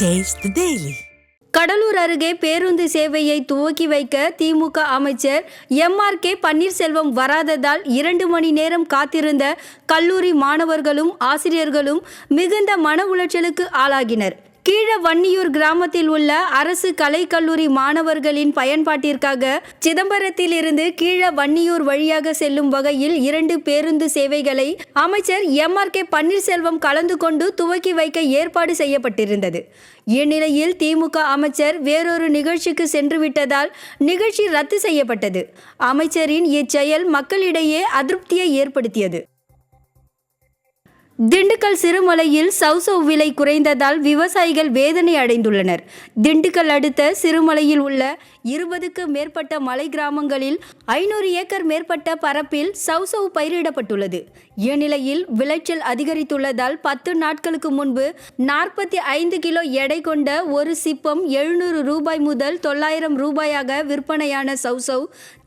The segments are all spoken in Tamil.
Taste the Daily. கடலூர் அருகே பேருந்து சேவையை துவக்கி வைக்க திமுக அமைச்சர் எம்.ஆர்.கே. பன்னீர்செல்வம் வராததால் 2 மணி நேரம் காத்திருந்த கல்லூரி மாணவர்களும் ஆசிரியர்களும் மிகுந்த மன உளைச்சலுக்கு ஆளாகினர். கீழவன்னியூர் கிராமத்தில் உள்ள அரசு கலைக்கல்லூரி மாணவர்களின் பயன்பாட்டிற்காக சிதம்பரத்தில் இருந்து கீழவன்னியூர் வழியாக செல்லும் வகையில் 2 பேருந்து சேவைகளை அமைச்சர் எம்.ஆர்.கே. பன்னீர்செல்வம் கலந்து கொண்டு துவக்கி வைக்க ஏற்பாடு செய்யப்பட்டிருந்தது. இந்நிலையில் திமுக அமைச்சர் வேறொரு நிகழ்ச்சிக்கு சென்றுவிட்டதால் நிகழ்ச்சி ரத்து செய்யப்பட்டது. அமைச்சரின் இச்செயல் மக்களிடையே அதிருப்தியை ஏற்படுத்தியது. திண்டுக்கல் சிறுமலையில் சௌசௌ விலை குறைந்ததால் விவசாயிகள் வேதனை அடைந்துள்ளனர். திண்டுக்கல் அடுத்த சிறுமலையில் உள்ள 20க்கு மேற்பட்ட மலை கிராமங்களில் 500 ஏக்கர் மேற்பட்ட பரப்பில் சௌசௌ பயிரிடப்பட்டுள்ளது. இந்நிலையில் விளைச்சல் அதிகரித்துள்ளதால் 10 நாட்களுக்கு முன்பு 45 கிலோ எடை கொண்ட ஒரு சிப்பம் 700 ரூபாய் முதல் 900 ரூபாயாக விற்பனையான சௌசௌ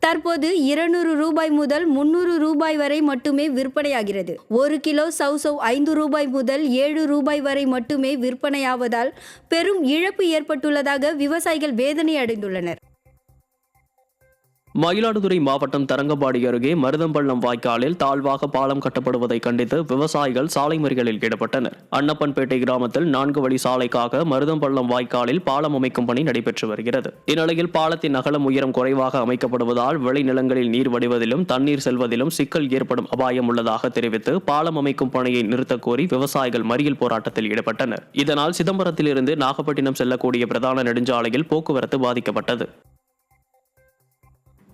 தற்போது 200 ரூபாய் முதல் 300 ரூபாய் வரை மட்டுமே விற்பனையாகிறது. 1 கிலோ சௌசௌ 5 ரூபாய் முதல் 7 ரூபாய் வரை மட்டுமே விற்பனையாவதால் பெரும் இழப்பு ஏற்பட்டுள்ளதாக விவசாயிகள் வேதனை அடைந்துள்ளனர். மயிலாடுதுறை மாவட்டம் தரங்கம்பாடி அருகே மருதம்பள்ளம் வாய்க்காலில் தாழ்வாக பாலம் கட்டப்படுவதை கண்டித்து விவசாயிகள் சாலை மறியலில் ஈடுபட்டனர். அன்னப்பன்பேட்டை கிராமத்தில் 4 வழி சாலைக்காக மருதம்பள்ளம் வாய்க்காலில் பாலம் அமைக்கும் பணி நடைபெற்று வருகிறது. இந்நிலையில் பாலத்தின் அகலம் உயரம் குறைவாக அமைக்கப்படுவதால் விளைநிலங்களில் நீர் வடிவதிலும் தண்ணீர் செல்வதிலும் சிக்கல் ஏற்படும் அபாயம் உள்ளதாக தெரிவித்து பாலம் அமைக்கும் பணியை நிறுத்தக் கோரி விவசாயிகள் மறியல் போராட்டத்தில் ஈடுபட்டனர். இதனால் சிதம்பரத்திலிருந்து நாகப்பட்டினம் செல்லக்கூடிய பிரதான நெடுஞ்சாலையில் போக்குவரத்து பாதிக்கப்பட்டது.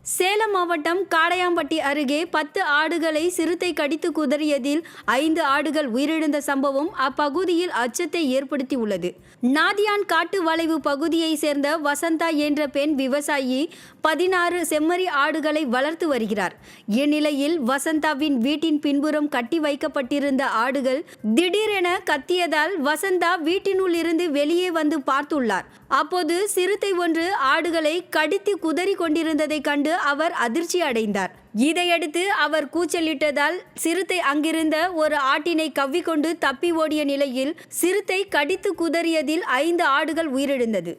சேலம் மாவட்டம் காடையாம்பட்டி அருகே 10 ஆடுகளை சிறுத்தை கடித்து குதறியதில் 5 ஆடுகள் உயிரிழந்த சம்பவம் அப்பகுதியில் அச்சத்தை ஏற்படுத்தியுள்ளது. நாதியான் காட்டு வளைவு பகுதியை சேர்ந்த வசந்தா என்ற பெண் விவசாயி 16 செம்மறி ஆடுகளை வளர்த்து வருகிறார். இந்நிலையில் வசந்தாவின் வீட்டின் பின்புறம் கட்டி வைக்கப்பட்டிருந்த ஆடுகள் திடீரென கத்தியதால் வசந்தா வீட்டினுள் இருந்து வெளியே வந்து பார்த்துள்ளார். அப்போது சிறுத்தை ஒன்று ஆடுகளை கடித்து குதறி கொண்டிருந்ததை கண்டு அவர் அதிர்ச்சி அடைந்தார். இதையடுத்து அவர் கூச்சலிட்டதால் சிறுத்தை அங்கிருந்த ஒரு ஆட்டினை கவ்விக்கொண்டு தப்பி ஓடிய நிலையில் சிறுத்தை கடித்து குதறியதில் 5 ஆடுகள் உயிரிழந்தது.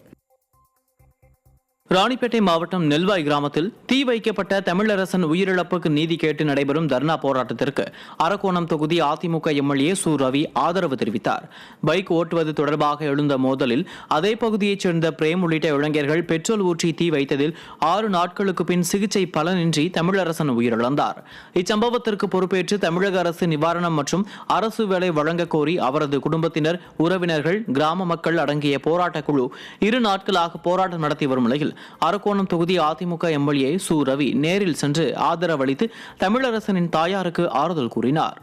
ராணிப்பேட்டை மாவட்டம் நெல்வாய் கிராமத்தில் தீ வைக்கப்பட்ட தமிழரசன் உயிரிழப்புக்கு நீதி கேட்டு நடைபெறும் தர்ணா போராட்டத்திற்கு அரக்கோணம் தொகுதி அதிமுக எம்எல்ஏ சு ரவி ஆதரவு தெரிவித்தார். பைக் ஓட்டுவது தொடர்பாக எழுந்த மோதலில் அதே பகுதியைச் சேர்ந்த பிரேம் உள்ளிட்ட இளைஞர்கள் பெட்ரோல் ஊற்றி தீ வைத்ததில் 6 நாட்களுக்கு பின் சிகிச்சை பலனின்றி தமிழரசன் உயிரிழந்தார். இச்சம்பவத்திற்கு பொறுப்பேற்று தமிழக அரசு நிவாரணம் மற்றும் அரசு வேலை வழங்க கோரி அவரது குடும்பத்தினர், உறவினர்கள், கிராம மக்கள் அடங்கிய போராட்டக் குழு 2 நாட்களாக போராட்டம் நடத்தி வரும் நிலையில் அரக்கோணம் தொகுதி அதிமுக எம்எல்ஏ சு ரவி நேரில் சென்று ஆதரவளித்து தமிழரசனின் தாயாருக்கு ஆறுதல் கூறினார்.